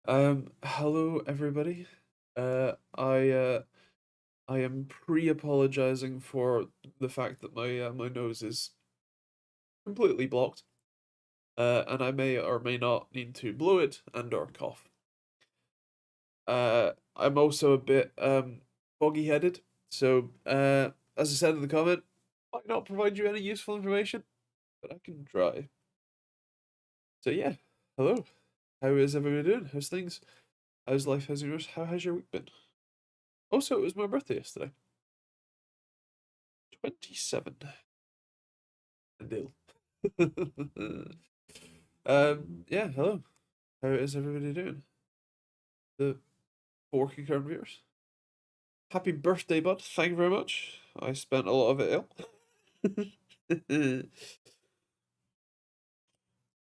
Hello everybody. Uh, I uh, I am pre-apologizing for the fact that my nose is completely blocked. And I may or may not need to blow it and or cough. I'm also a bit foggy-headed, so as I said in the comment, might not provide you any useful information, but I can try. So yeah, hello. How is everybody doing? How's things? How's life? How's yours? How has your week been? Also, it was my birthday yesterday. 27. Deal. Yeah, hello. How is everybody doing? The four concurrent viewers. Happy birthday, bud. Thank you very much. I spent a lot of it ill.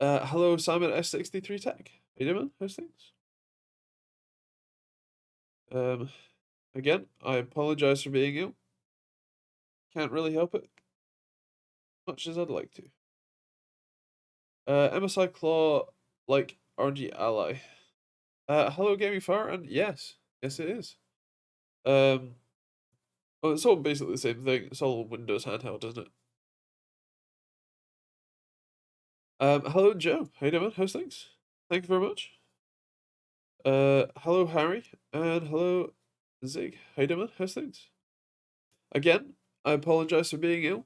Hello, Simon S63 Tech. How you doing? How's things? Um, Again, I apologize for being ill. Can't really help it, much as I'd like to. MSI Claw, like RNG Ally. Hello, Gaming Fire, and yes, yes it is. Well, it's all basically the same thing. It's all Windows handheld, isn't it? Hello, Joe. How you doing? How's things? Thank you very much. Hello, Harry, and hello, Zig. How you doing? How's things? Again, I apologize for being ill.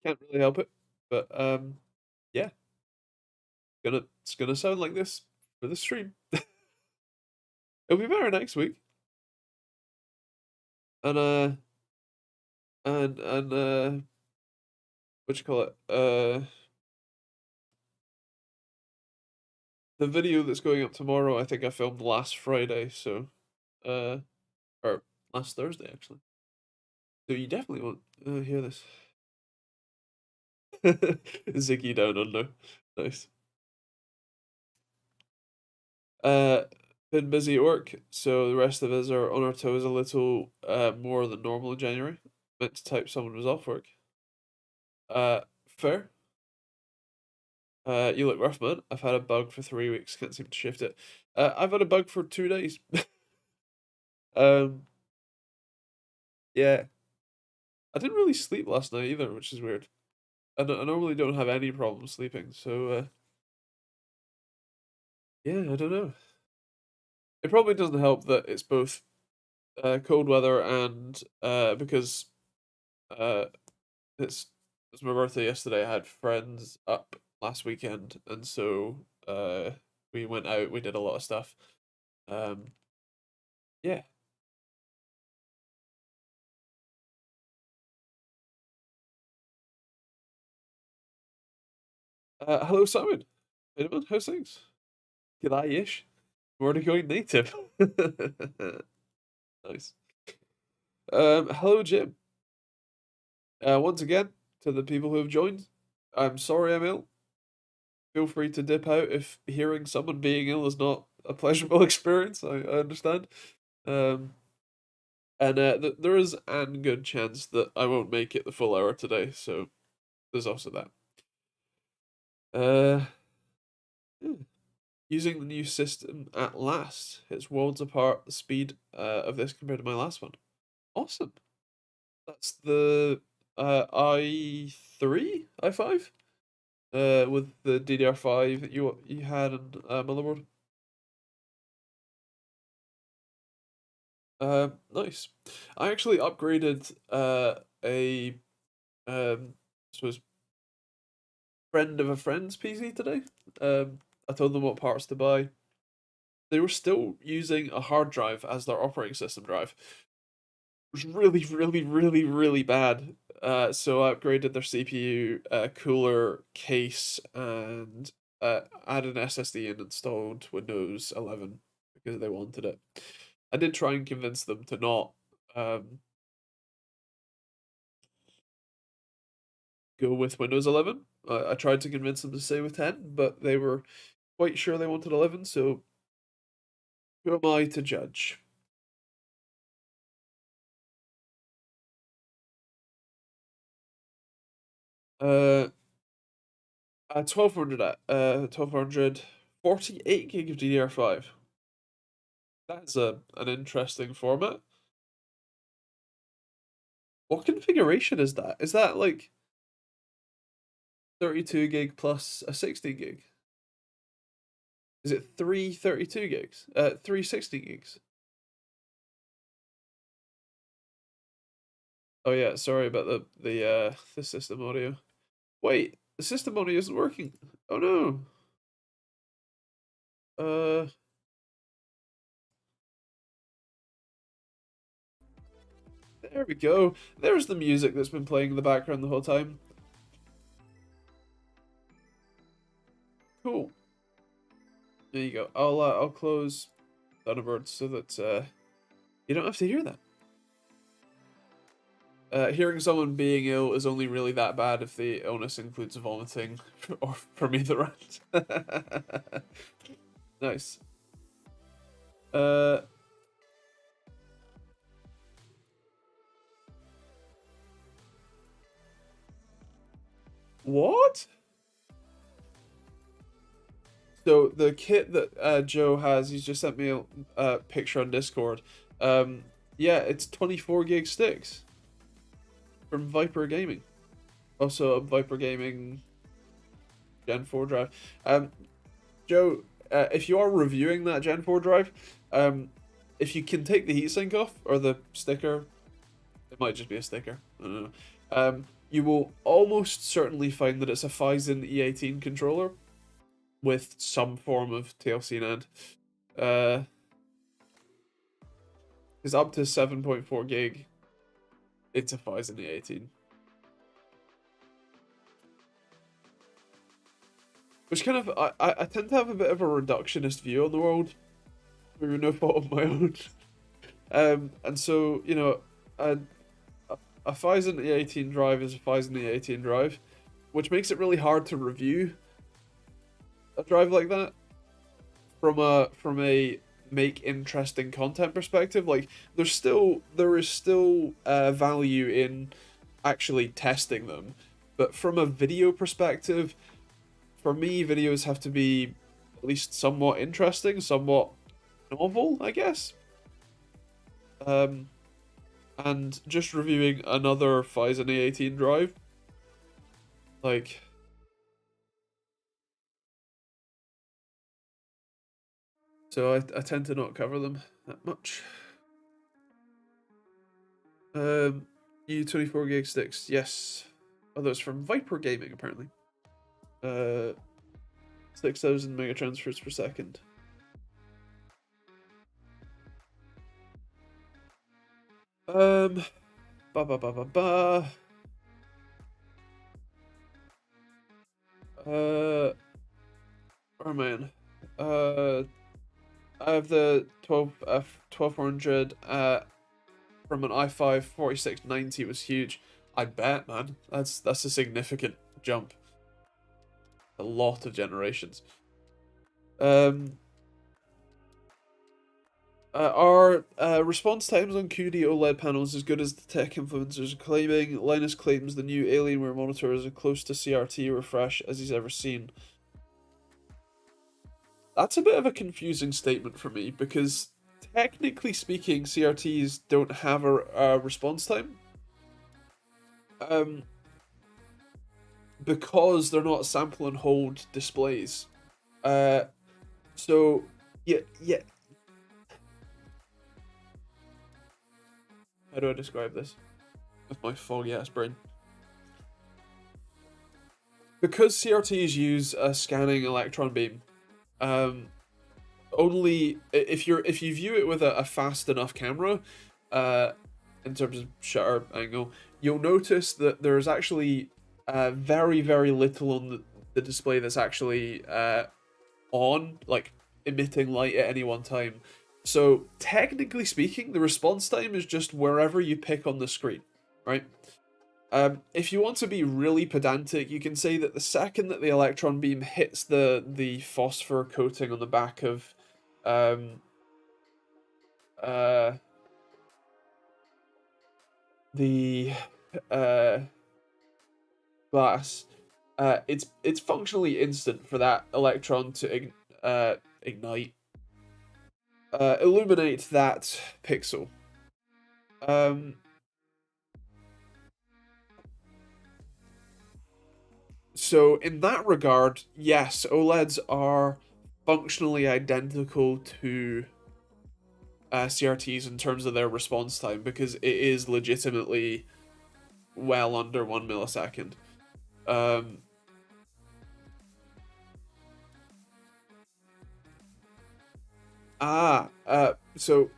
Can't really help it, but yeah, it's gonna sound like this for the stream. It'll be better next week, and what you call it? The video that's going up tomorrow, I think I filmed last Friday, so or last Thursday actually. So you definitely won't hear this. Ziggy down under. Nice. Uh, been busy at work, so the rest of us are on our toes a little more than normal in January. Meant to type someone was off work. Uh, Fair. You look rough, man. I've had a bug for 3 weeks, can't seem to shift it. I've had a bug for 2 days. Um, yeah. I didn't really sleep last night either, which is weird. I normally don't have any problem sleeping, so yeah, I don't know. It probably doesn't help that it's both cold weather and because uh it's it was my birthday yesterday. I had friends up last weekend, and so we went out. We did a lot of stuff. Um, yeah. Hello, Simon. Hey, man, how's things? G'day-ish. We're already going native. Nice. Hello, Jim. Once again, to the people who have joined, I'm sorry I'm ill. Feel free to dip out if hearing someone being ill is not a pleasurable experience. I understand. Um, and there is an good chance that I won't make it the full hour today, so there's also that. Yeah. Using the new system at last. It's worlds apart the speed of this compared to my last one. Awesome. That's the i3, i5, with the DDR5 that you had on motherboard. Nice. I actually upgraded a I suppose friend of a friend's PC today. I told them what parts to buy. They were still using a hard drive as their operating system drive. It was really, really, really, really bad. So I upgraded their CPU, cooler, case, and added an SSD and installed Windows 11 because they wanted it. I did try and convince them to not um, go with Windows 11. I tried to convince them to stay with 10, but they were quite sure they wanted 11, so who am I to judge? Uh, 1200 1200 48 gig of DDR5. That's an interesting format. What configuration is that? Is that like 32 gig plus a 60 gig? Is it 332 gigs? 360 gigs? Oh yeah, sorry about the system audio. Wait, the system audio isn't working. Oh no. There we go. There's the music that's been playing in the background the whole time. Cool. There you go. I'll close Thunderbird so that you don't have to hear that. Hearing someone being ill is only really that bad if the illness includes vomiting, or for me the rant. Nice. What? So the kit that Joe has, he's just sent me a picture on Discord. Yeah, it's 24 gig sticks from Viper Gaming. Also a Viper Gaming Gen 4 drive. Joe, if you are reviewing that Gen 4 drive, if you can take the heatsink off, or the sticker, it might just be a sticker, I don't know. You will almost certainly find that it's a Phison E18 controller with some form of TLC NAND. It's up to 7.4 gig. It's a Phison E18. Which kind of, I tend to have a bit of a reductionist view on the world, through no fault of my own. And so, you know, a Phison E18 drive is a Phison E18 drive, which makes it really hard to review a drive like that from a make interesting content perspective. Like, there is still value in actually testing them, but from a video perspective, for me, videos have to be at least somewhat interesting, somewhat novel, I guess. And just reviewing another Phison E18 drive, like, so I tend to not cover them that much. You 24 gig sticks, yes. Oh, those from Viper Gaming apparently. 6,000 mega transfers per second. Ba ba ba ba ba. Oh man. I have the 12400 from an i5 4690 was huge. I bet, man. That's a significant jump. A lot of generations. Are response times on QD OLED panels as good as the tech influencers are claiming? Linus claims the new Alienware monitor is as close to CRT refresh as he's ever seen. That's a bit of a confusing statement for me, because technically speaking, CRTs don't have a response time. Because they're not sample and hold displays. So yeah. How do I describe this with my foggy ass brain? Because CRTs use a scanning electron beam, only if you view it with a fast enough camera, in terms of shutter angle, you'll notice that there's actually very, very little on the display that's actually on, like, emitting light at any one time. So technically speaking, the response time is just wherever you pick on the screen, right? If you want to be really pedantic, you can say that the second that the electron beam hits the phosphor coating on the back of the glass, it's functionally instant for that electron to ignite, illuminate that pixel. So in that regard, yes, OLEDs are functionally identical to CRTs in terms of their response time, because it is legitimately well under 1 millisecond. So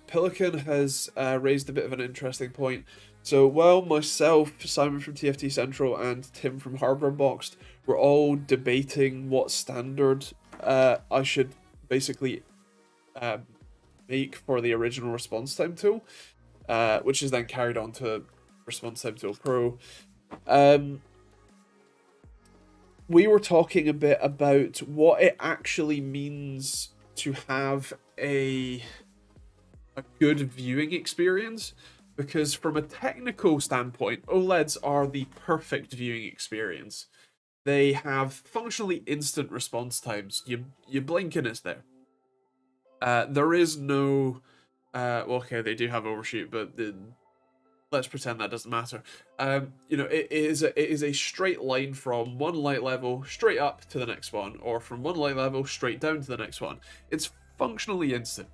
Pelican has raised a bit of an interesting point. So while myself, Simon from TFT Central, and Tim from Hardware Boxed were all debating what standard I should basically make for the original response time tool, which is then carried on to Response Time Tool Pro, we were talking a bit about what it actually means to have a good viewing experience, because from a technical standpoint, OLEDs are the perfect viewing experience. They have functionally instant response times. You blink and it's there. There is no well, okay, they do have overshoot, but let's pretend that doesn't matter. It is a straight line from one light level straight up to the next one, or from one light level straight down to the next one. It's functionally instant.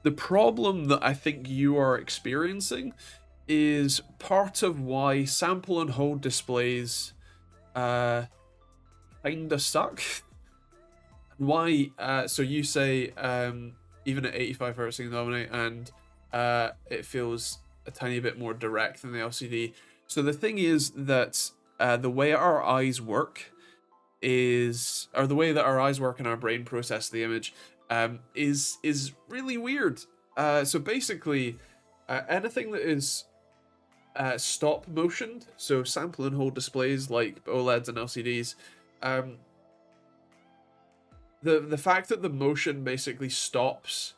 The problem that I think you are experiencing is part of why sample and hold displays kinda suck. Why? So you say even at 85 Hz you can dominate, and it feels a tiny bit more direct than the LCD. So the thing is that the way our eyes work or the way that our eyes work and our brain process the image is really weird. So basically, anything that is stop motioned, so sample and hold displays like OLEDs and LCDs, the fact that the motion basically stops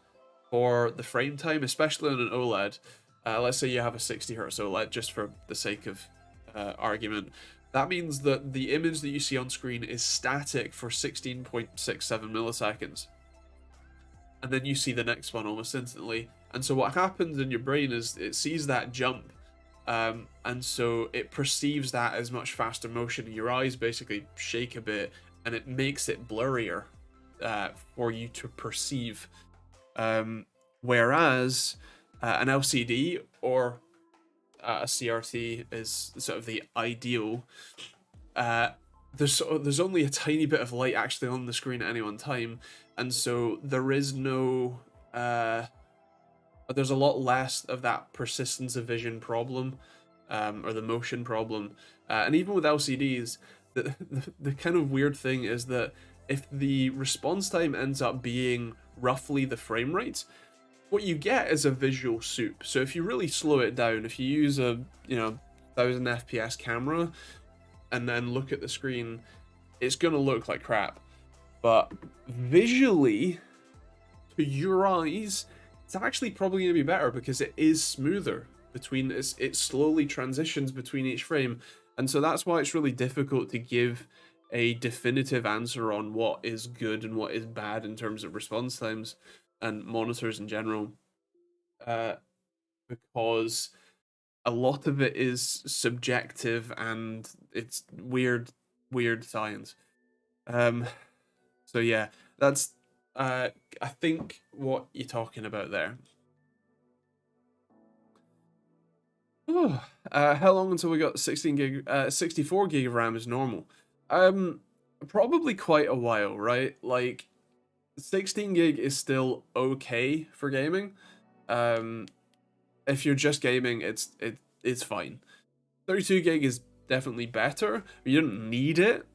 for the frame time, especially on an OLED. Let's say you have a 60 Hz OLED, just for the sake of argument. That means that the image that you see on screen is static for 16.67 milliseconds. And then you see the next one almost instantly. And so what happens in your brain is it sees that jump. And so it perceives that as much faster motion. And your eyes basically shake a bit, and it makes it blurrier for you to perceive. Whereas an LCD or a CRT is sort of the ideal. There's only a tiny bit of light actually on the screen at any one time, and so there is no there's a lot less of that persistence of vision problem, or the motion problem. And even with LCDs, the kind of weird thing is that if the response time ends up being roughly the frame rate, what you get is a visual soup. So if you really slow it down, if you use a 1000 FPS camera and then look at the screen, it's gonna look like crap. But visually, to your eyes, it's actually probably gonna be better because it is smoother between it slowly transitions between each frame. And so that's why it's really difficult to give a definitive answer on what is good and what is bad in terms of response times and monitors in general, because a lot of it is subjective and it's weird science. So yeah, that's I think what you're talking about there. How long until we got 64 gig of RAM is normal? Probably quite a while, right? Like 16 gig is still okay for gaming. If you're just gaming, it's fine. 32 gig is definitely better, but you don't need it.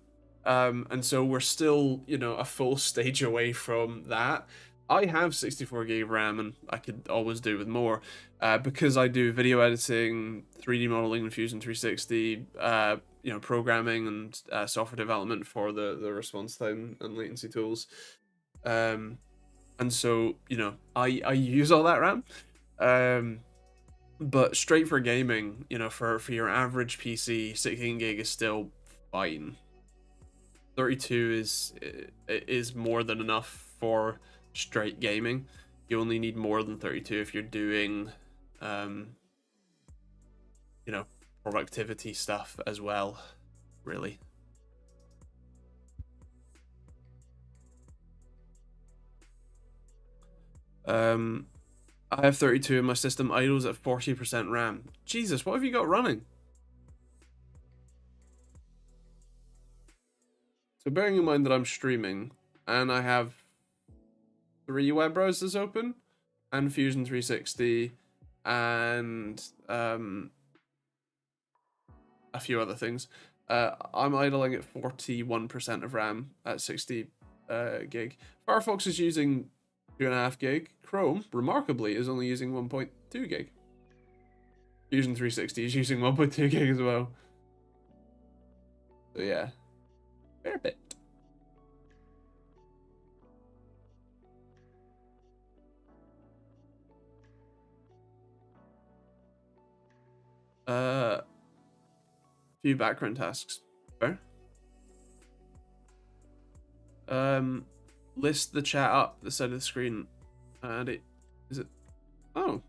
And so we're still, a full stage away from that. I have 64 gig of RAM, and I could always do with more, because I do video editing, 3D modeling in Fusion 360, programming and software development for the response time and latency tools. And so, I use all that RAM. But straight for gaming, for your average PC, 16 gig is still fine. 32 is more than enough for straight gaming. You only need more than 32 if you're doing, you know, productivity stuff as well, really. I have 32 and my system idles at 40% RAM. Jesus, what have you got running? So bearing in mind that I'm streaming and I have 3 web browsers open and Fusion 360 and a few other things, I'm idling at 41% of RAM at 60 gig. Firefox is using 2.5 gig. Chrome, remarkably, is only using 1.2 gig. Fusion 360 is using 1.2 gig as well. So yeah, fair bit. Few background tasks. Fair. List the chat up the side of the screen, and is it? Oh,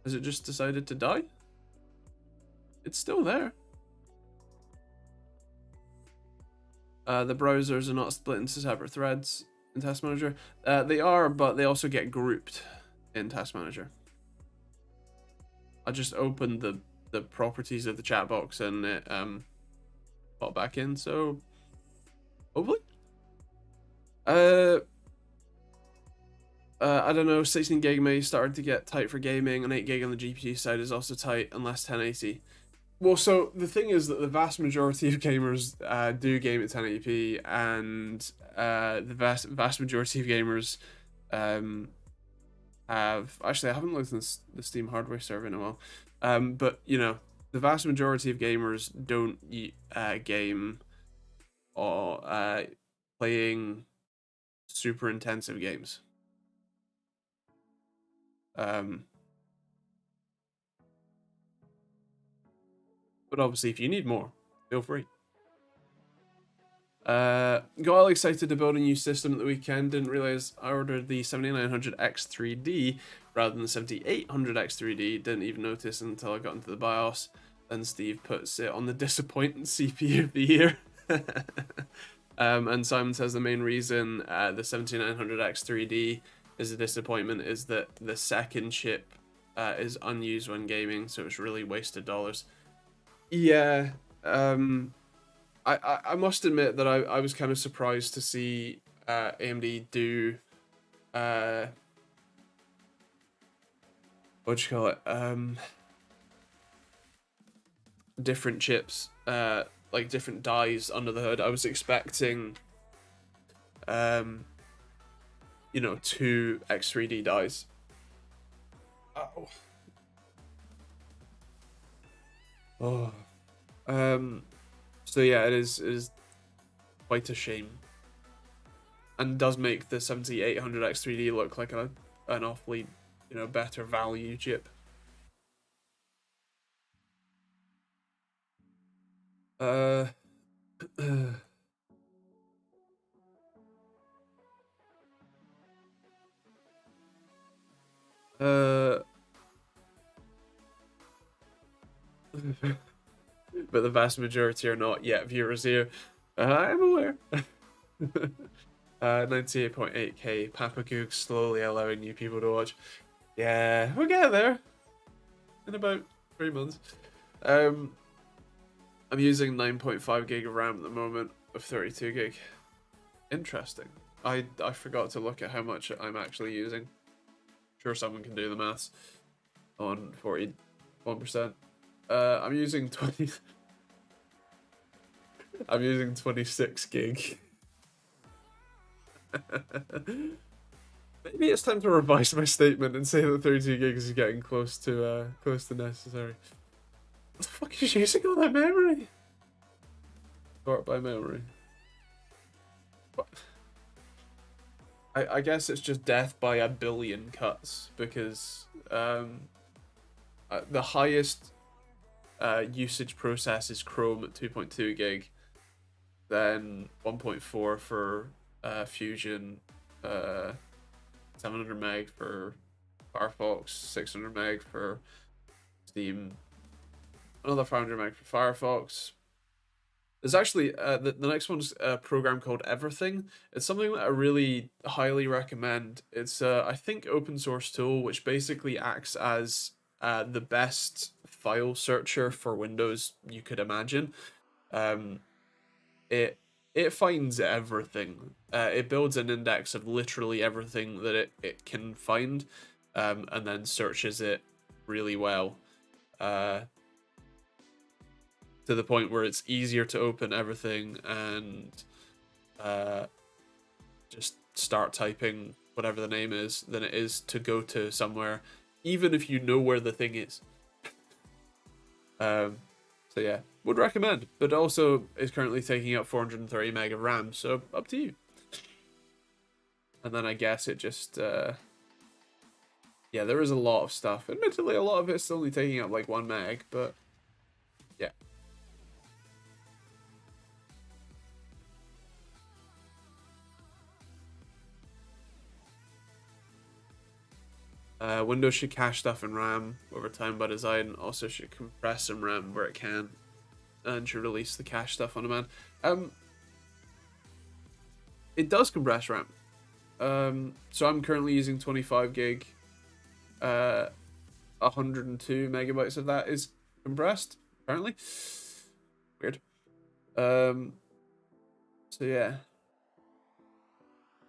has it just decided to die? It's still there. The browsers are not split into separate threads in Task Manager. They are, but they also get grouped in Task Manager. I just opened the properties of the chat box and it popped back in. So hopefully, I don't know. 16 gig may start to get tight for gaming, and 8 gig on the GPU side is also tight unless 1080. Well, so the thing is that the vast majority of gamers do game at 1080p, and the vast majority of gamers have actually I haven't looked in the Steam hardware server in a while, but you know the vast majority of gamers don't game or playing super intensive games. But obviously, if you need more, feel free. Got all excited to build a new system at the weekend. Didn't realize I ordered the 7900X3D rather than the 7800X3D. Didn't even notice until I got into the BIOS. Then Steve puts it on the disappointing CPU of the year. And Simon says the main reason the 7900X3D is a disappointment is that the second chip is unused when gaming, so it's really wasted dollars. Yeah, I must admit that I was kind of surprised to see AMD do what do you call it, different chips, like different dies under the hood. I was expecting you know, 2 X3D dies. Oh. So yeah, it is quite a shame, and does make the 7800X3D look like an awfully, you know, better value chip. But the vast majority are not yet viewers here. I'm aware. 98.8k Papa Goog slowly allowing new people to watch. Yeah, we'll get there in about 3 months. I'm using 9.5 gig of RAM at the moment of 32 gig. Interesting. I forgot to look at how much I'm actually using. Sure, someone can do the maths on 41%. I'm using 20. I'm using 26 gig. Maybe it's time to revise my statement and say that 32 gigs is getting close to necessary. What the fuck is using all that memory? Sort by memory. What? I guess it's just death by a billion cuts because the highest usage process is Chrome at 2.2 gig, then 1.4 for Fusion, 700 meg for Firefox, 600 meg for Steam, another 500 meg for Firefox. There's actually the next one's a program called Everything. It's something that I really highly recommend. It's I think open source tool which basically acts as the best file searcher for Windows you could imagine. Um, it it finds everything. It builds an index of literally everything that it can find, and then searches it really well. To the point where it's easier to open everything and just start typing whatever the name is than it is to go to somewhere, even if you know where the thing is. So yeah, would recommend, but also is currently taking up 430 meg of RAM, so up to you. And then I guess it just yeah, there is a lot of stuff. Admittedly, a lot of it's only taking up like 1 meg, but yeah. Windows should cache stuff in RAM over time by design. Also should compress some RAM where it can, and should release the cache stuff on demand. It does compress RAM. So I'm currently using 25 gig. 102 megabytes of that is compressed, apparently. Weird. So yeah,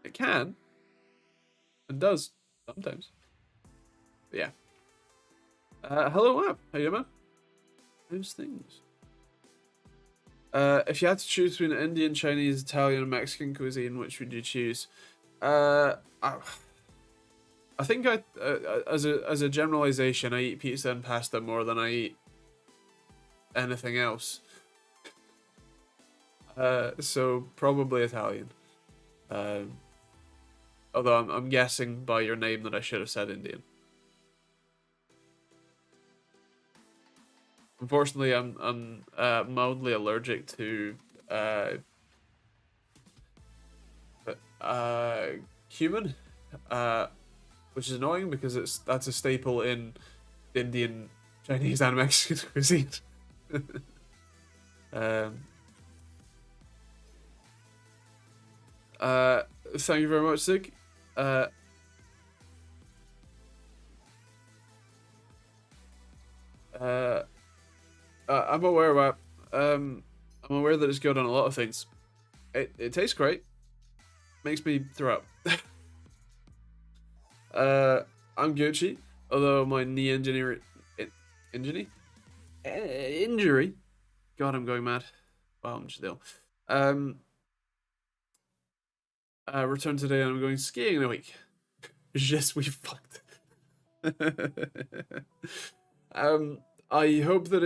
it can and does sometimes. But yeah. Hello, app. How you doing, man? How's things? If you had to choose between Indian, Chinese, Italian, and Mexican cuisine, which would you choose? I think as a generalization, I eat pizza and pasta more than I eat anything else. So probably Italian. Although I'm guessing by your name that I should have said Indian. Unfortunately, I'm mildly allergic to cumin, which is annoying because that's a staple in Indian, Chinese, and Mexican cuisine. Thank you very much, Sig. I'm aware of I'm aware that it's good on a lot of things. It tastes great. Makes me throw up. I'm Gucci, although my knee injury. God, I'm going mad. Wow, I'm still. Return today and I'm going skiing in a week. Yes, we fucked. I hope that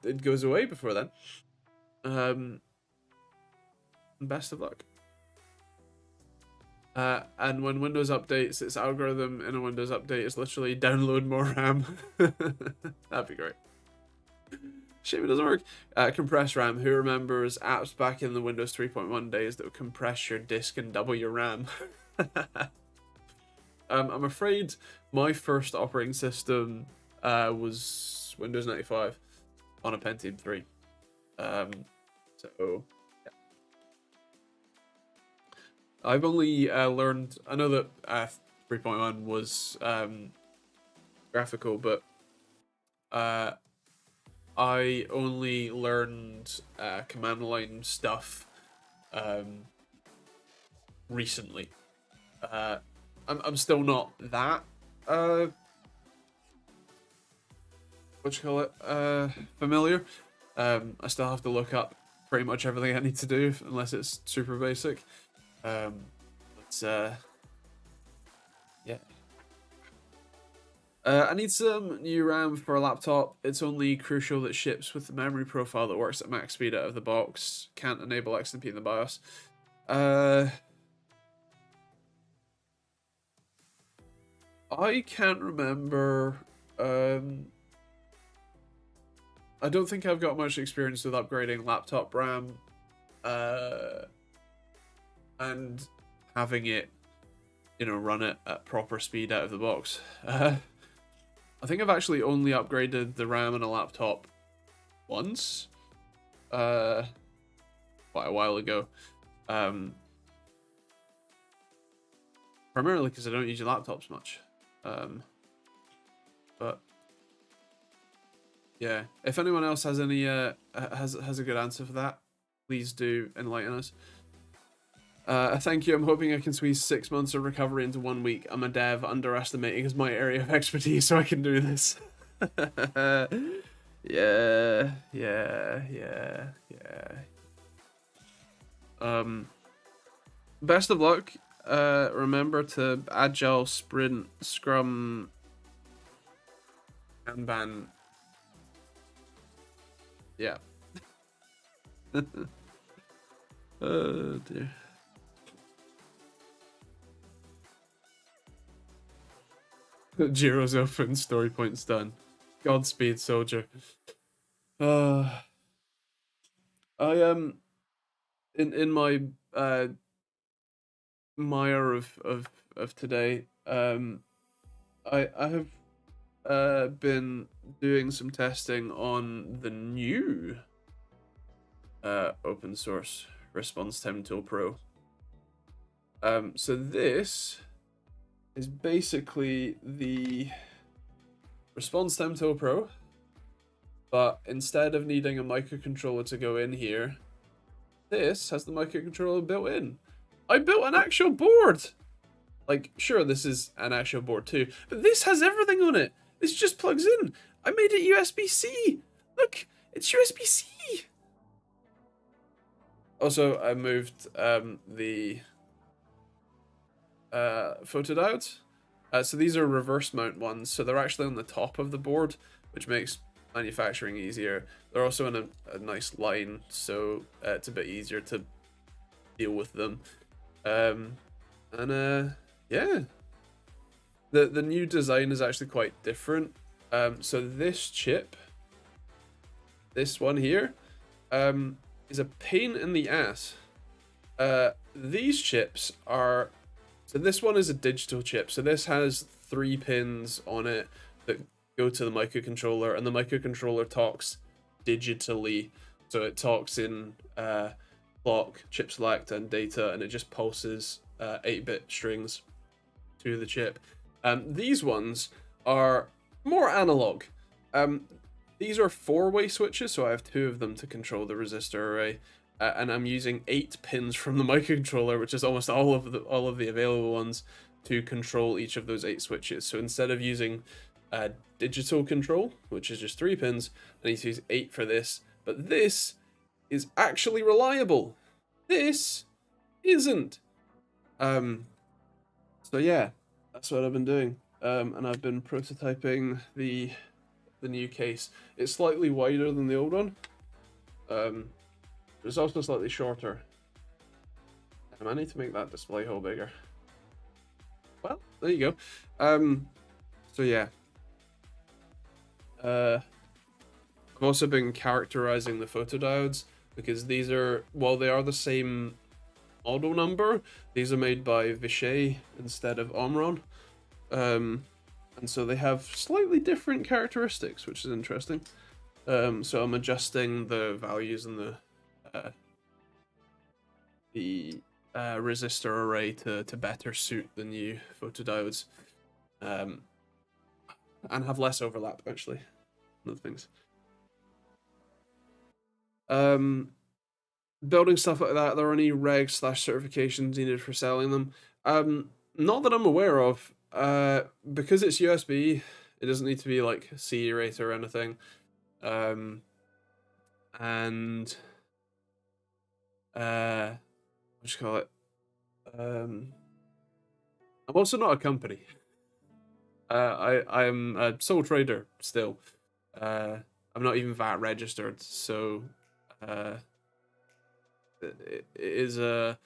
it goes away before then. Best of luck. And when Windows updates, its algorithm in a Windows update is literally download more RAM. That'd be great. Shame it doesn't work. Compress RAM. Who remembers apps back in the Windows 3.1 days that would compress your disk and double your RAM? I'm afraid my first operating system was Windows 95 on a Pentium 3. So yeah. I've only learned. I know that 3.1 was graphical, but I only learned command line stuff recently. I'm still not that what you call it, familiar. I still have to look up pretty much everything I need to do unless it's super basic. But yeah. I need some new RAM for a laptop. It's only crucial that ships with the memory profile that works at max speed out of the box. Can't enable XMP in the BIOS. I can't remember. I don't think I've got much experience with upgrading laptop RAM and having it, you know, run it at proper speed out of the box. I think I've actually only upgraded the RAM in a laptop once, quite a while ago. Primarily because I don't use laptops much. But yeah, if anyone else has any has a good answer for that, please do enlighten us. Thank you. I'm hoping I can squeeze 6 months of recovery into 1 week. I'm a dev. Underestimating is my area of expertise, so I can do this. Yeah. Best of luck. Remember to agile, sprint, scrum, Kanban. Yeah. Oh dear. Jiro's open, story point's done. Godspeed, soldier. I in my mire of today, I have been doing some testing on the new open source response time tool pro. So this is basically the response time tool pro, but instead of needing a microcontroller to go in here, this has the microcontroller built in. I built an actual board. Like, sure, this is an actual board too, but this has everything on it. This just plugs in. I made it USB-C. Look, it's USB-C. Also, I moved the photodiodes. So these are reverse mount ones, so they're actually on the top of the board, which makes manufacturing easier. They're also in a nice line, so it's a bit easier to deal with them. Yeah, the new design is actually quite different. So this chip, this one here, is a pain in the ass. These chips are, so this one is a digital chip. So this has 3 pins on it that go to the microcontroller, and the microcontroller talks digitally. So it talks in clock, chip select, and data, and it just pulses 8-bit strings to the chip. These ones are more analog. These are 4-way switches, so I have 2 of them to control the resistor array, and I'm using 8 pins from the microcontroller, which is almost all of the available ones, to control each of those 8 switches. So instead of using digital control, which is just 3 pins, I need to use 8 for this. But this is actually reliable. This isn't. So yeah, that's what I've been doing. And I've been prototyping the new case. It's slightly wider than the old one. It's also slightly shorter. I need to make that display hole bigger. Well, there you go. So yeah. I've also been characterizing the photodiodes, because these are, while they are the same model number, these are made by Vishay instead of Omron. And so they have slightly different characteristics, which is interesting. So I'm adjusting the values in the resistor array to better suit the new photodiodes, and have less overlap, actually. One of the things. Building stuff like that, are there any regs/certifications needed for selling them? Not that I'm aware of. Because it's USB, it doesn't need to be like C rate or anything. And what do you call it? I'm also not a company. I'm a sole trader still. I'm not even VAT registered, so it is a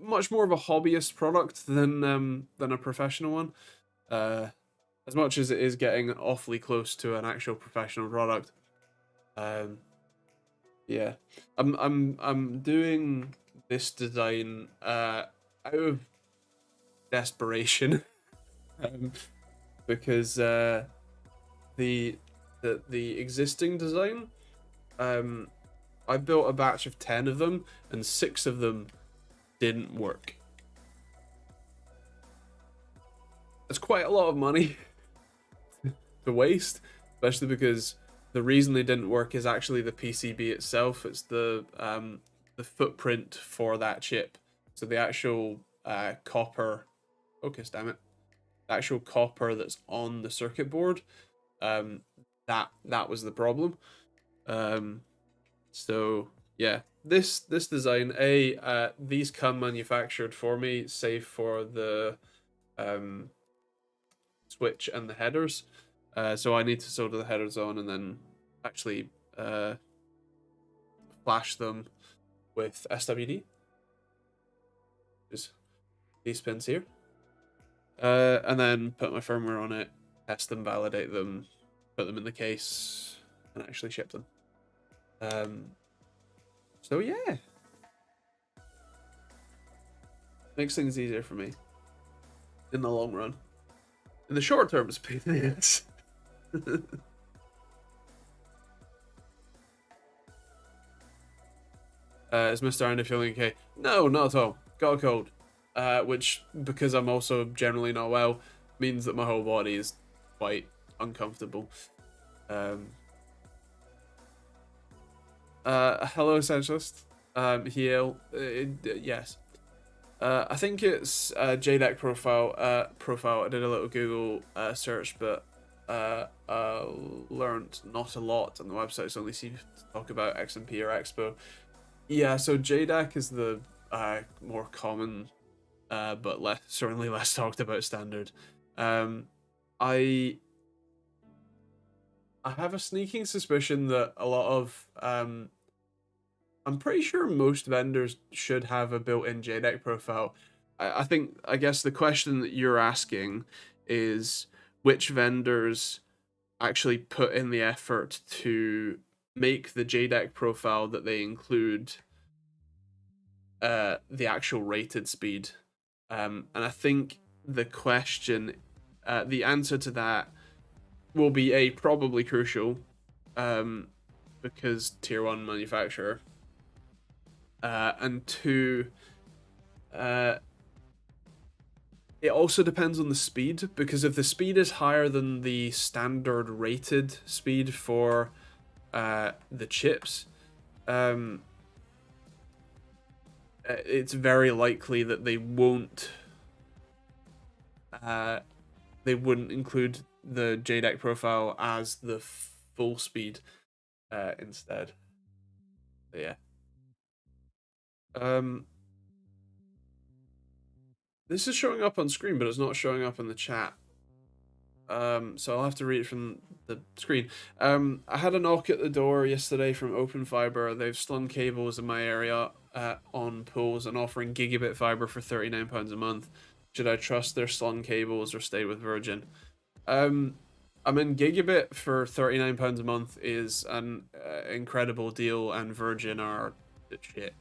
much more of a hobbyist product than a professional one. As much as it is getting awfully close to an actual professional product. Yeah, I'm doing this design out of desperation, um, because the the existing design, um, I built a batch of 10 of them, and 6 of them didn't work. It's quite a lot of money to waste, especially because the reason they didn't work is actually the PCB itself. It's the footprint for that chip. So the actual copper, focus, damn it, the actual copper that's on the circuit board, um, that was the problem. Um, so yeah, this design, these come manufactured for me, save for the um switch and the headers. So I need to solder the headers on and then actually flash them with SWD, just these pins here. And then put my firmware on it, test them, validate them, put them in the case, and actually ship them. So yeah, makes things easier for me in the long run. In the short term, it's a pain in the ass. Is Mr. Andy feeling okay? No, not at all. Got a cold. Which, because I'm also generally not well, means that my whole body is quite uncomfortable. Hello, Essentialist. Yes. I think it's JDEC profile. I did a little Google search, but learned not a lot, and the websites only seem to talk about XMP or Expo. Yeah, so JDAC is the more common, but certainly less talked about standard. I have a sneaking suspicion that a lot of I'm pretty sure most vendors should have a built-in JDEC profile. I guess the question that you're asking is which vendors actually put in the effort to make the JDEC profile that they include the actual rated speed. And I think the answer to that will be probably crucial, because tier one manufacturer, and two, it also depends on the speed, because if the speed is higher than the standard rated speed for the chips, it's very likely that they wouldn't include the JDEC profile as the full speed instead. But yeah. This is showing up on screen, but it's not showing up in the chat. So I'll have to read it from the screen. I had a knock at the door yesterday from Open Fiber. They've slung cables in my area on poles and offering gigabit fiber for £39 a month. Should I trust their slung cables or stay with Virgin? I mean, gigabit for £39 a month is an incredible deal, and Virgin are shit.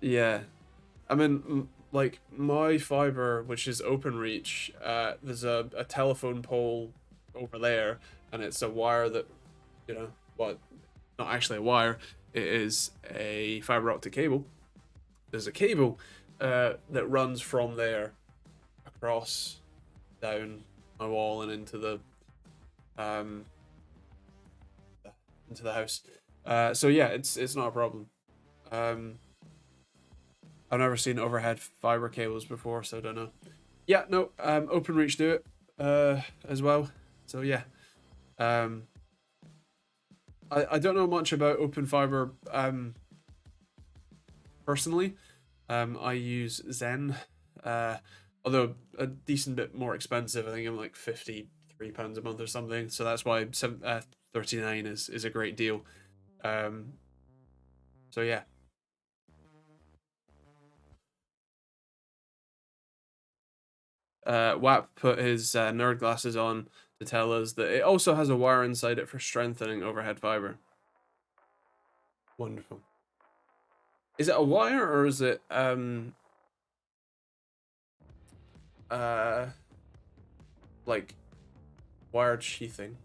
Yeah. I mean, like, my fiber, which is OpenReach, there's a telephone pole over there, and it's a wire that, well, not actually a wire, it is a fiber optic cable. There's a cable that runs from there across, down my wall, and into the house. So yeah, it's not a problem. I've never seen overhead fiber cables before, so I don't know. Yeah, no, OpenReach do it as well. So yeah, I don't know much about Open Fiber personally. I use Zen, although a decent bit more expensive. I think I'm like £53 a month or something. So that's why 39 is a great deal. So yeah. WAP put his nerd glasses on to tell us that it also has a wire inside it for strengthening overhead fiber. Wonderful. Is it a wire or is it like wired sheathing?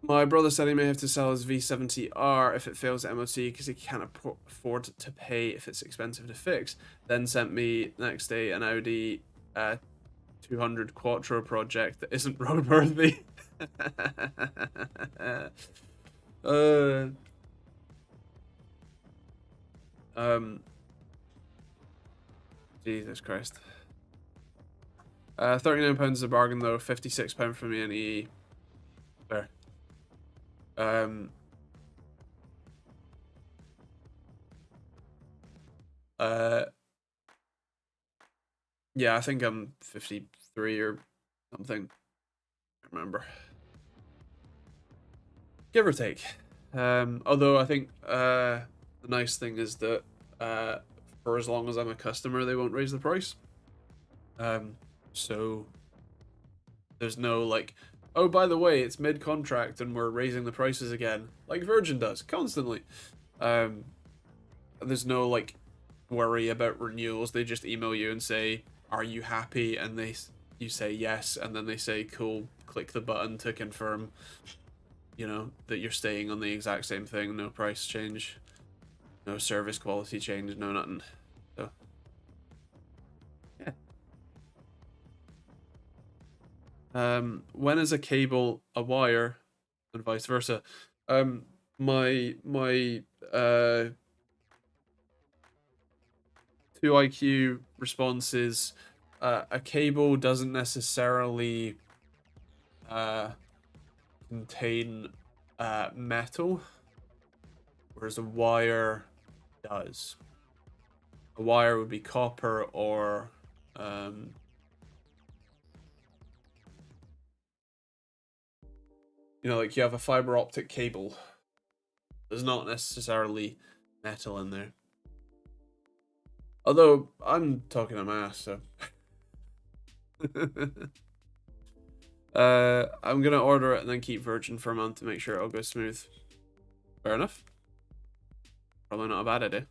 My brother said he may have to sell his V70R if it fails at MOT because he can't afford to pay if it's expensive to fix. Then sent me next day an Audi 200 Quattro project that isn't roadworthy. Jesus Christ. £39 is a bargain though. £56 for me and EE. There. Yeah, I think I'm 53 or something. I remember. Give or take. Although I think the nice thing is that for as long as I'm a customer, they won't raise the price. So there's no like, oh, by the way, it's mid-contract and we're raising the prices again, like Virgin does constantly. There's no like worry about renewals. They just email you and say, "Are you happy?" And you say yes, and then they say, "Cool, click the button to confirm." You know that you're staying on the exact same thing. No price change, no service quality change, no nothing. So yeah. When is a cable a wire, and vice versa? My 2IQ response is a cable doesn't necessarily contain metal, whereas a wire does. A wire would be copper or you know, like you have a fiber optic cable. There's not necessarily metal in there. Although I'm talking a mass, so I'm gonna order it and then keep Virgin for a month to make sure it'll go smooth. Fair enough. Probably not a bad idea.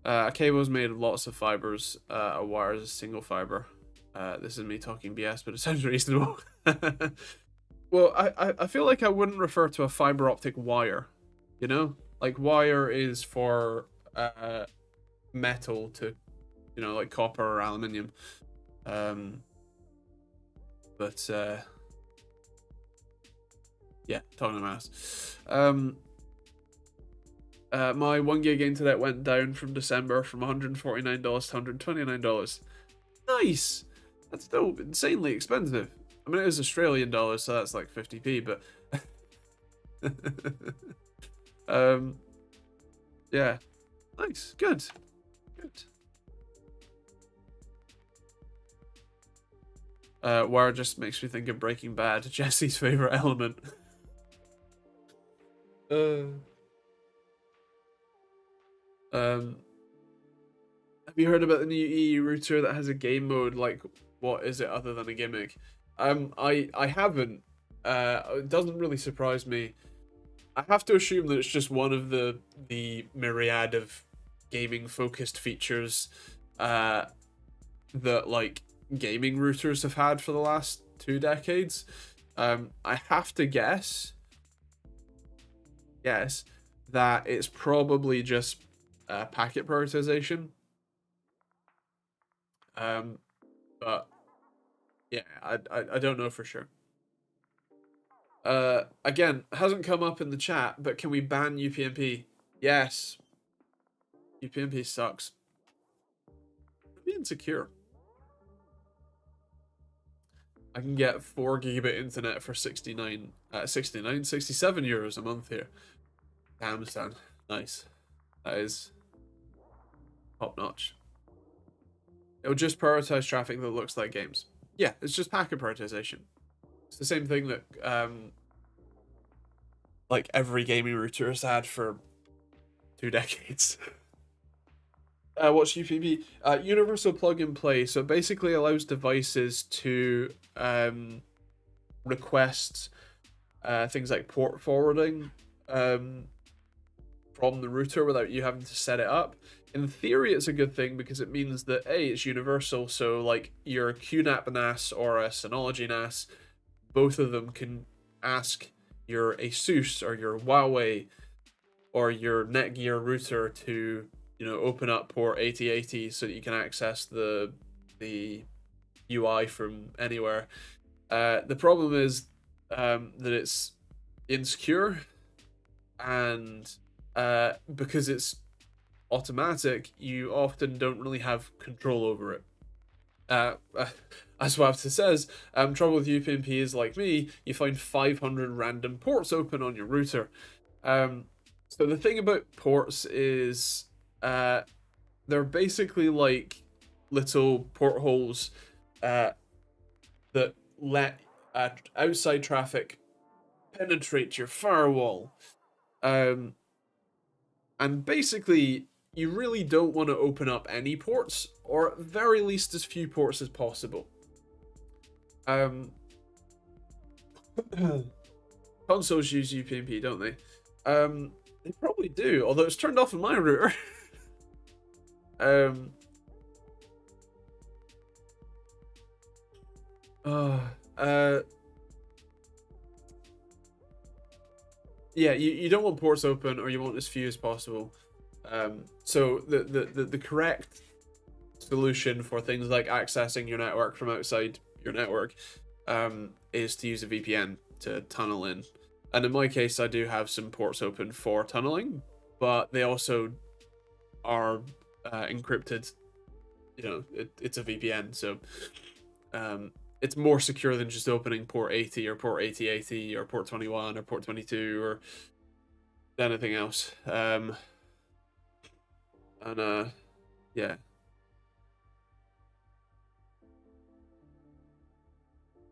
A cable is made of lots of fibers. A wire is a single fiber. This is me talking BS, but it sounds reasonable. Well, I feel like I wouldn't refer to a fiber optic wire. You know, like wire is for metal to, you know, like copper or aluminium. But yeah, talking about mass. My 1 gig internet went down from December from $149 to $129. Nice. That's still insanely expensive. I mean, it is Australian dollars, so that's like 50p, but yeah, nice, good. Wire just makes me think of Breaking Bad, Jesse's favorite element. Have you heard about the new EE router that has a game mode? Like, what is it other than a gimmick? I haven't. It doesn't really surprise me. I have to assume that it's just one of the myriad of gaming focused features that like gaming routers have had for the last 2 decades. I have to guess that it's probably just packet prioritization. But yeah, I don't know for sure. Again, hasn't come up in the chat, but can we ban UPnP? Yes. UPnP sucks. Be insecure. I can get 4 gigabit internet for 67 euros a month here. Damn, son. Nice. That is top notch. It'll just prioritize traffic that looks like games. Yeah, it's just packet prioritization. It's the same thing that like every gaming router has had for 2 decades. What's UPnP? Universal plug and play. So it basically allows devices to request things like port forwarding from the router without you having to set it up. In theory, it's a good thing because it means that A, it's universal, so like your QNAP NAS or a Synology NAS, both of them can ask your Asus or your Huawei or your Netgear router to, open up port 8080 so that you can access the UI from anywhere. The problem is that it's insecure, and because it's automatic, you often don't really have control over it. As Wabster says, trouble with UPnP is like me, you find 500 random ports open on your router. So the thing about ports is they're basically like little portholes that let outside traffic penetrate your firewall. And basically, you really don't want to open up any ports, or at very least as few ports as possible. Consoles use UPnP, don't they? They probably do, although it's turned off in my router. Yeah, you don't want ports open, or you want as few as possible. So the correct solution for things like accessing your network from outside your network is to use a VPN to tunnel in. And in my case, I do have some ports open for tunneling, but they also are encrypted. It's a VPN, so it's more secure than just opening port 80 or port 8080 or port 21 or port 22 or anything else. Yeah.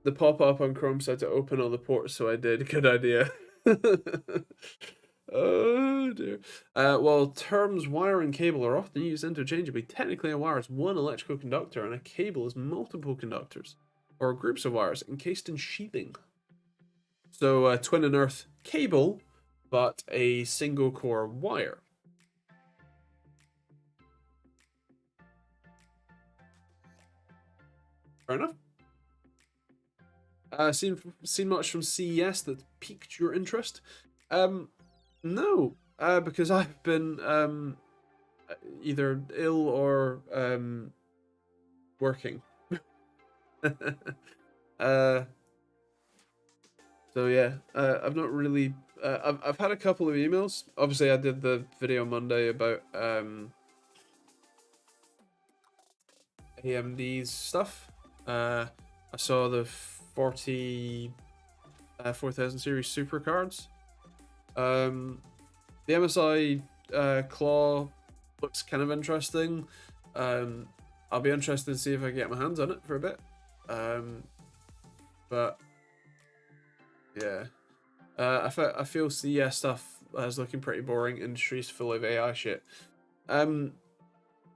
The pop-up on Chrome said to open all the ports, so I did. Good idea. Oh dear. Well, terms wire and cable are often used interchangeably. Technically, a wire is one electrical conductor, and a cable is multiple conductors, or groups of wires encased in sheathing. So, twin and earth cable, but a single core wire. Fair enough. Seen much from CES that piqued your interest? No, because I've been either ill or working. So yeah, I've not really. I've had a couple of emails. Obviously, I did the video Monday about AMD's stuff. I saw the 40,000 series super cards. The MSI claw looks kind of interesting. I'll be interested to see if I can get my hands on it for a bit. But yeah, I feel CES stuff is looking pretty boring. Industry's full of AI shit.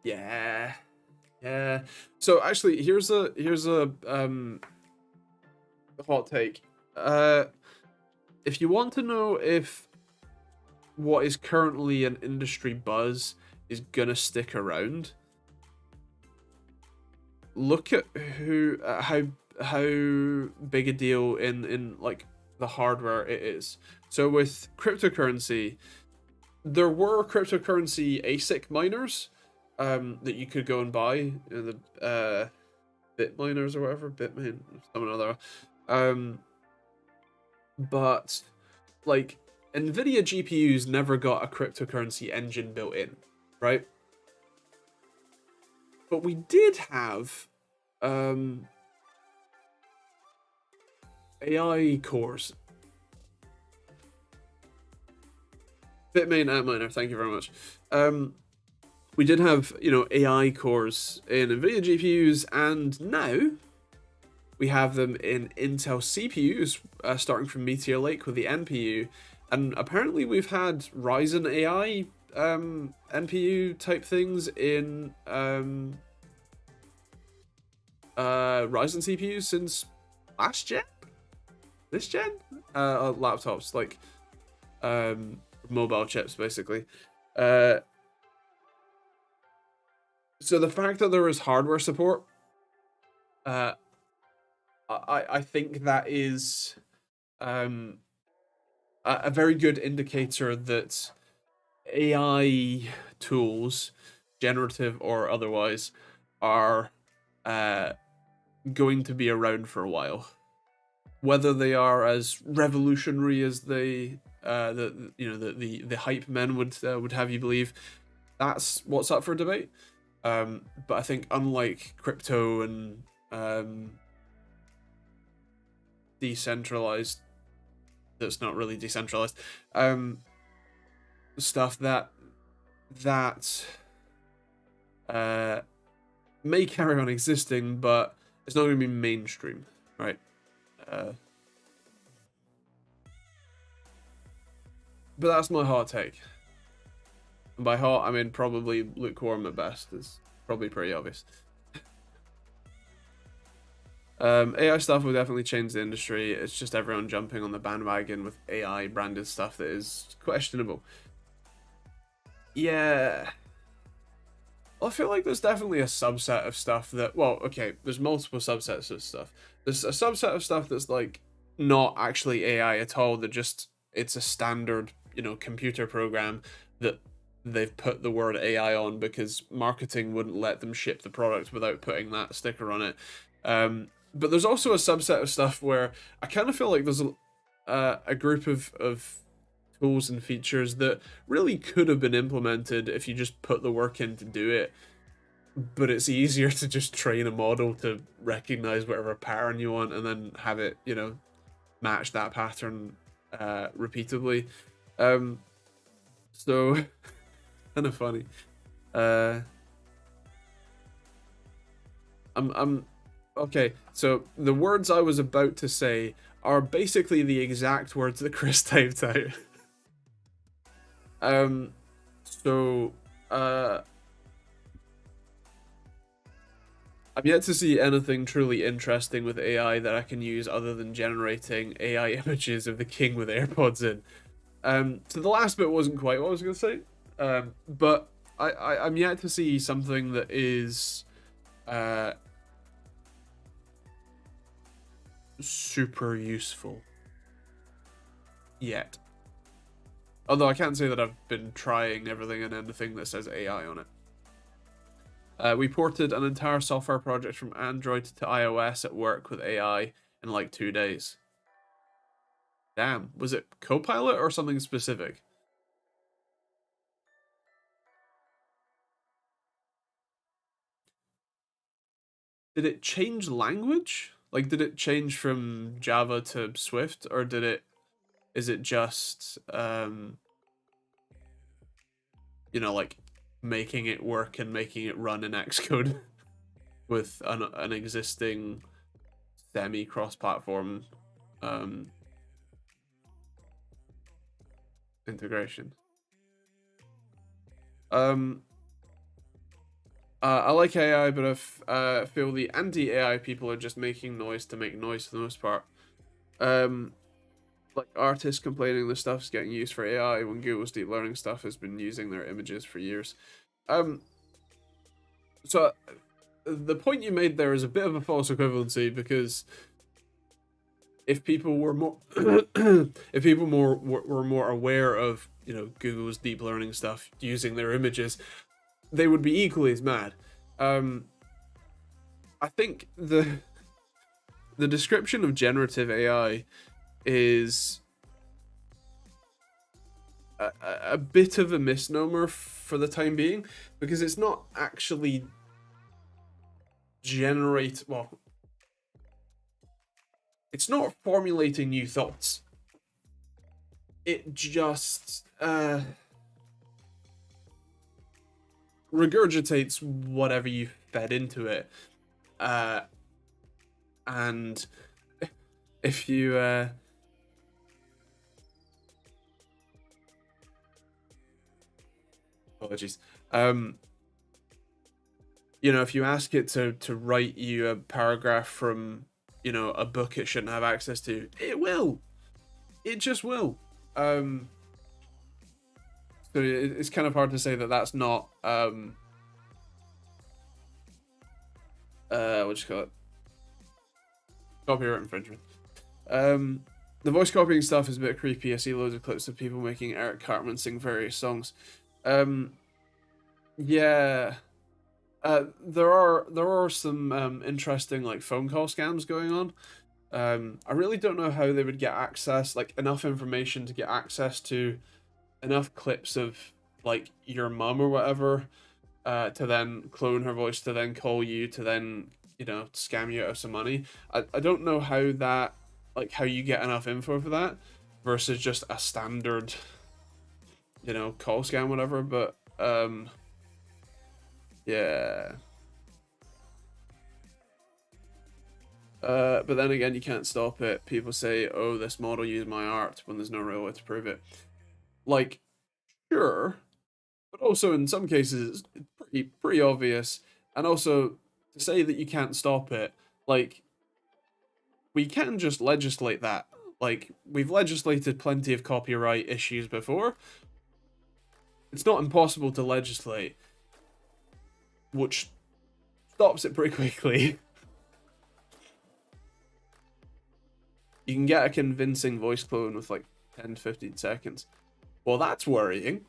Yeah. So actually, here's a hot take. If you want to know if what is currently an industry buzz is gonna stick around, look at how big a deal in like the hardware it is. So with cryptocurrency, there were cryptocurrency ASIC miners that you could go and buy, the bit miners or whatever, Bitmain, some other. But like NVIDIA GPUs never got a cryptocurrency engine built in, right? But we did have AI cores. Bitmain Antminer, thank you very much. We did have, AI cores in NVIDIA GPUs, and now we have them in Intel CPUs, starting from Meteor Lake with the NPU, and apparently we've had Ryzen AI NPU type things in Ryzen CPUs since last gen, this gen, laptops, like mobile chips basically. So the fact that there is hardware support, I think that is a very good indicator that AI tools, generative or otherwise, are going to be around for a while. Whether they are as revolutionary as the hype men would have you believe, that's what's up for debate. But I think unlike crypto and decentralized, that's not really decentralized, stuff that may carry on existing, but it's not going to be mainstream, right? But that's my hot take. And by hot, I mean probably lukewarm at best. It's probably pretty obvious. AI stuff will definitely change the industry. It's just everyone jumping on the bandwagon with AI branded stuff that is questionable. Yeah. Well, I feel like there's definitely a subset of stuff that, well, okay, there's multiple subsets of stuff. There's a subset of stuff that's like not actually AI at all. That just, it's a standard, computer program that they've put the word AI on because marketing wouldn't let them ship the product without putting that sticker on it. But there's also a subset of stuff where I kind of feel like there's a group of tools and features that really could have been implemented if you just put the work in to do it. But it's easier to just train a model to recognize whatever pattern you want and then have it, match that pattern repeatedly. So kind of funny. I'm okay. So the words I was about to say are basically the exact words that Chris typed out. So I've yet to see anything truly interesting with AI that I can use other than generating AI images of the king with AirPods in. So the last bit wasn't quite what I was going to say, but I'm yet to see something that is super useful yet. Although I can't say that I've been trying everything and anything that says AI on it. We ported an entire software project from Android to iOS at work with AI in like 2 days. Damn, was it Copilot or something specific? Did it change language? Like, did it change from Java to Swift, or is it just, like making it work and making it run in Xcode with an existing semi-cross-platform integration? I like AI, but I feel the anti-AI people are just making noise to make noise for the most part. Like artists complaining the stuff's getting used for AI when Google's deep learning stuff has been using their images for years. So the point you made there is a bit of a false equivalency, because if people were more were more aware of Google's deep learning stuff using their images, they would be equally as mad. I think the description of generative AI is a bit of a misnomer for the time being, because it's not actually it's not formulating new thoughts. It just regurgitates whatever you fed into it, and if you Apologies. You know, if you ask it to write you a paragraph from, you know, a book it shouldn't have access to, it will. It just will. So it's kind of hard to say that that's not what you call it, copyright infringement. The voice copying stuff is a bit creepy. I see loads of clips of people making Eric Cartman sing various songs. Yeah. There are some interesting like phone call scams going on. I really don't know how they would get access, like enough information to get access to enough clips of like your mum or whatever, to then clone her voice to then call you to then, you know, scam you out of some money. I don't know how that, like how you get enough info for that versus just a standard, you know, call scam, whatever. But yeah. But then again, you can't stop it. People say, "Oh, this model used my art," when there's no real way to prove it. Like, sure, but also in some cases it's pretty obvious. And also to say that you can't stop it, like we can just legislate that. Like we've legislated plenty of copyright issues before. It's not impossible to legislate, which stops it pretty quickly. You can get a convincing voice clone with like 10 to 15 seconds. Well, that's worrying.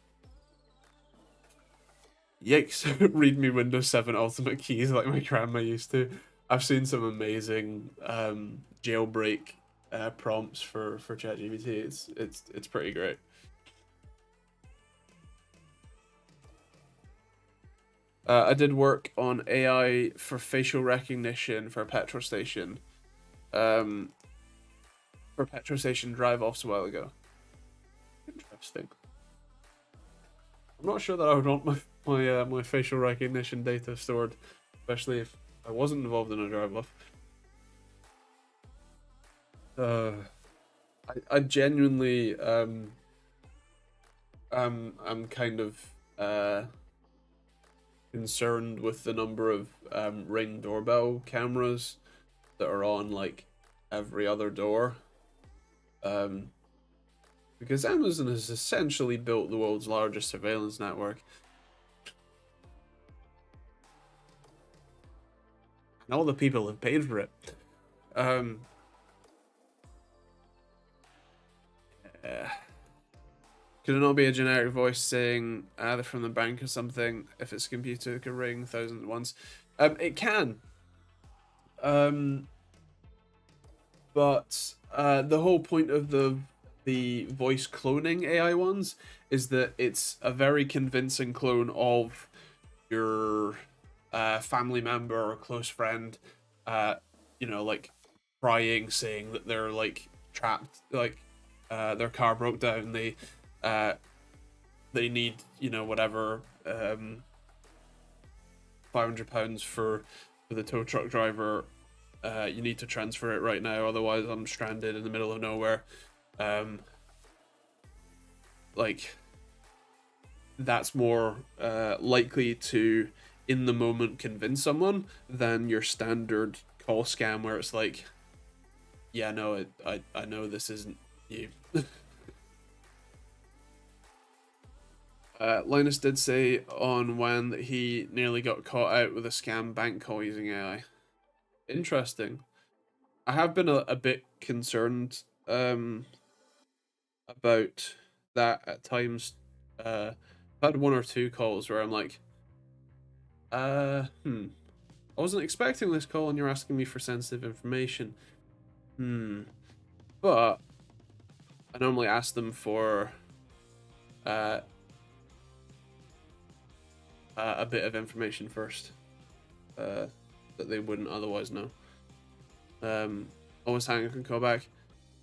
Yikes. Read me Windows 7 Ultimate Keys like my grandma used to. I've seen some amazing jailbreak prompts for ChatGPT. It's pretty great. I did work on AI for facial recognition for a petrol station. For petrol station drive-offs a while ago. Interesting. I'm not sure that I would want my facial recognition data stored, especially if I wasn't involved in a drive-off. I genuinely I'm kind of concerned with the number of Ring doorbell cameras that are on like every other door. Because Amazon has essentially built the world's largest surveillance network. And all the people have paid for it. Yeah. Could it not be a generic voice saying either from the bank or something if it's a computer it could ring thousands at once? It can. But the whole point of the voice cloning AI ones is that it's a very convincing clone of your family member or close friend, you know, like crying, saying that they're like trapped, like their car broke down, they need, you know, whatever, £500 for the tow truck driver. You need to transfer it right now, otherwise I'm stranded in the middle of nowhere. Like that's more likely to in the moment convince someone than your standard call scam where it's like, yeah, no, I know this isn't you. Linus did say on when that he nearly got caught out with a scam bank call using AI. Interesting. I have been a bit concerned about that at times. I've had one or two calls where I'm like, I wasn't expecting this call and you're asking me for sensitive information. But I normally ask them for a bit of information first that they wouldn't otherwise know. Always hang, I can call back.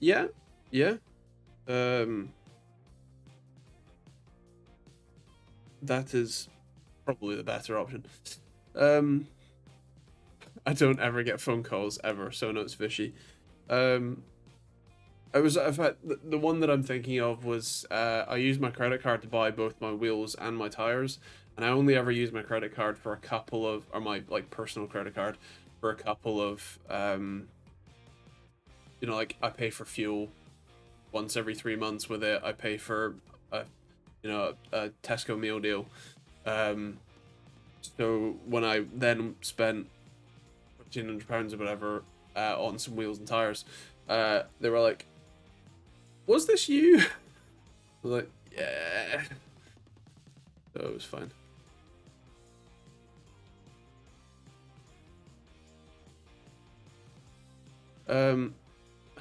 Yeah. That is probably the better option. I don't ever get phone calls ever, so no, it's fishy. In fact, the one that I'm thinking of was I used my credit card to buy both my wheels and my tires, and I only ever used my credit card for a couple of, or my like personal credit card for a couple of, like I pay for fuel once every 3 months with it. I pay for a Tesco meal deal. So when I then spent £1,500 or whatever on some wheels and tires, they were like, "Was this you?" I was like, "Yeah." So it was fine.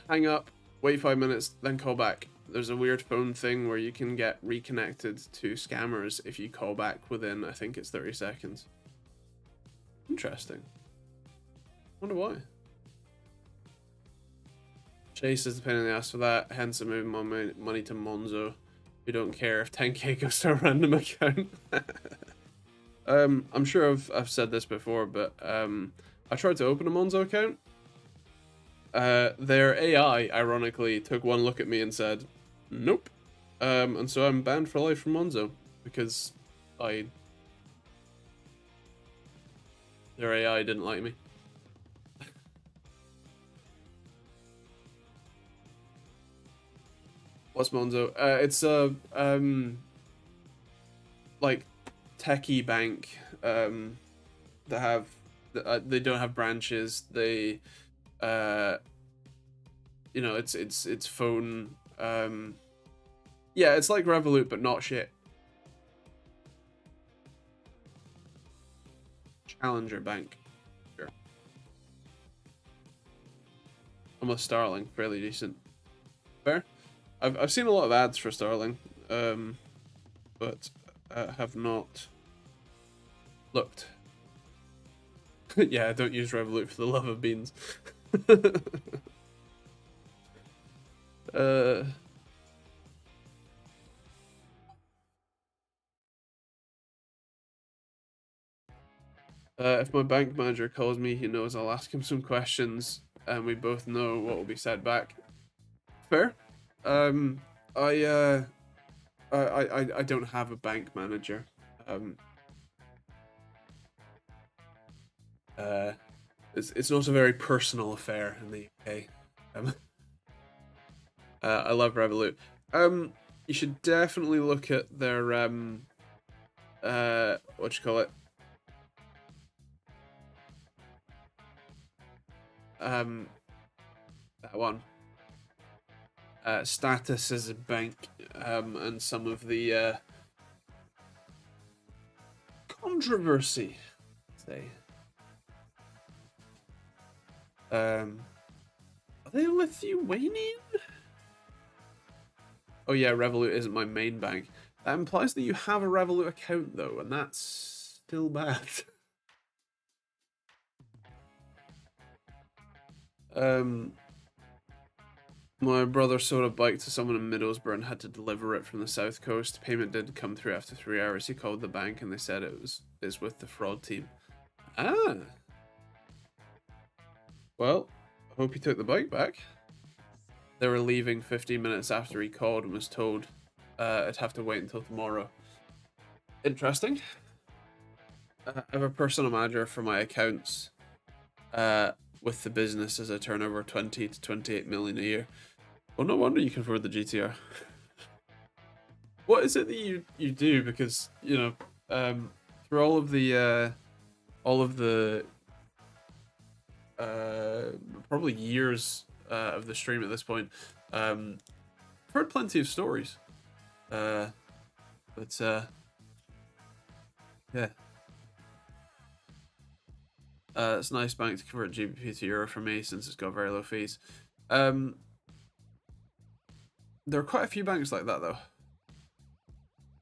Hang up, wait 5 minutes, then call back. There's a weird phone thing where you can get reconnected to scammers if you call back within, I think it's 30 seconds. Interesting. Wonder why. Chase is the pain in the ass for that, hence I'm moving my money to Monzo. We don't care if 10k goes to a random account. I'm sure I've said this before, but I tried to open a Monzo account. Their AI, ironically, took one look at me and said, "Nope." And so I'm banned for life from Monzo because their AI didn't like me. What's Monzo? It's a like techie bank. That have they don't have branches. They it's phone. Yeah, it's like Revolut but not shit. Challenger Bank. Sure. Almost Starling, fairly decent. Fair. I've seen a lot of ads for Starling, but have not looked. Yeah, I don't use Revolut for the love of beans. If my bank manager calls me, he knows I'll ask him some questions, and we both know what will be said back. Fair. I don't have a bank manager. It's not a very personal affair in the UK. I love Revolut. You should definitely look at their what you call it? That one. Status as a bank, and some of the controversy. Say. Are they Lithuanian? Oh yeah, Revolut isn't my main bank. That implies that you have a Revolut account though, and that's still bad. My brother sold a bike to someone in Middlesbrough and had to deliver it from the south coast. Payment did come through after 3 hours. He called the bank and they said is with the fraud team. Ah. Well, I hope he took the bike back. They were leaving 15 minutes after he called and was told I'd have to wait until tomorrow. Interesting. I have a personal manager for my accounts with the business as I turn over 20 to 28 million a year. Well, no wonder you can afford the GTR. What is it that you do? Because, through all of the probably years of the stream at this point, I've heard plenty of stories. But yeah. It's a nice bank to convert GBP to Euro for me since it's got very low fees. There are quite a few banks like that though.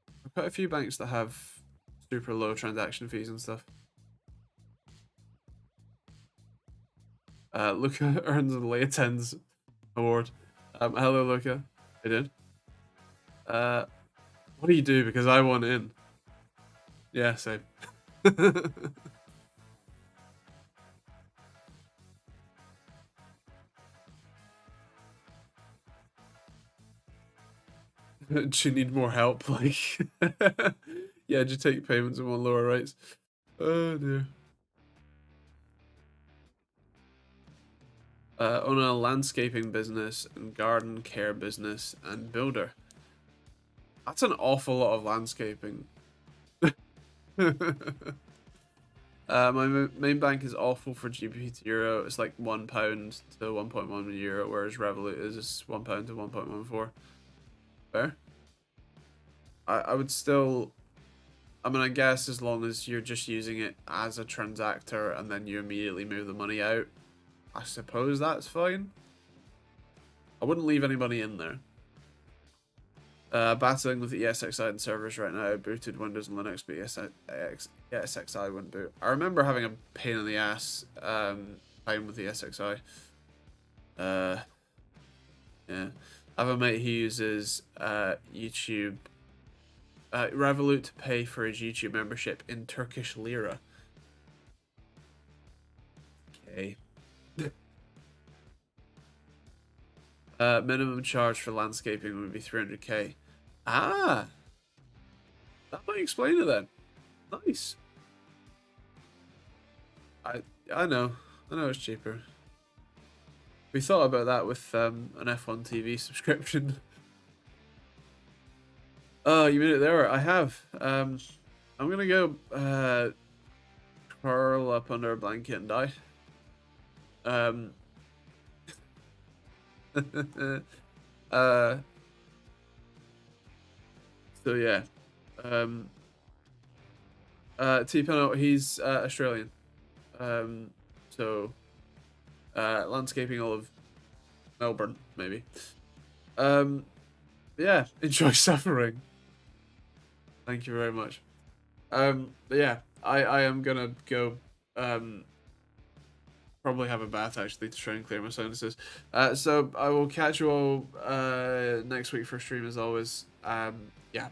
There are quite a few banks that have super low transaction fees and stuff. Luca earns a late attends award. Hello Luca. I did. What do you do? Because I want in. Yeah, same. Do you need more help? Like, yeah, do you take payments and want lower rates? Oh dear. Own a landscaping business and garden care business and builder. That's an awful lot of landscaping. My main bank is awful for GBP to euro. It's like £1 to 1.1 euro, whereas Revolut is £1 to 1.14. Fair. I would still. I mean, I guess as long as you're just using it as a transactor and then you immediately move the money out, I suppose that's fine. I wouldn't leave anybody in there. Battling with the ESXi and servers right now. Booted Windows and Linux, but ESXi wouldn't boot. I remember having a pain in the ass time with the ESXi. Yeah. I have a mate who uses YouTube Revolut to pay for his YouTube membership in Turkish lira. Okay. Minimum charge for landscaping would be 300k. Ah, that might explain it then. Nice. I know it's cheaper. We thought about that with an F1 TV subscription. Oh, you mean it there? I have. I'm gonna go curl up under a blanket and die. So yeah. T-Pano, he's Australian. So landscaping all of Melbourne, maybe. Yeah, enjoy suffering. Thank you very much. But yeah, I am gonna go probably have a bath actually to try and clear my sinuses. So I will catch you all next week for stream as always. Yeah.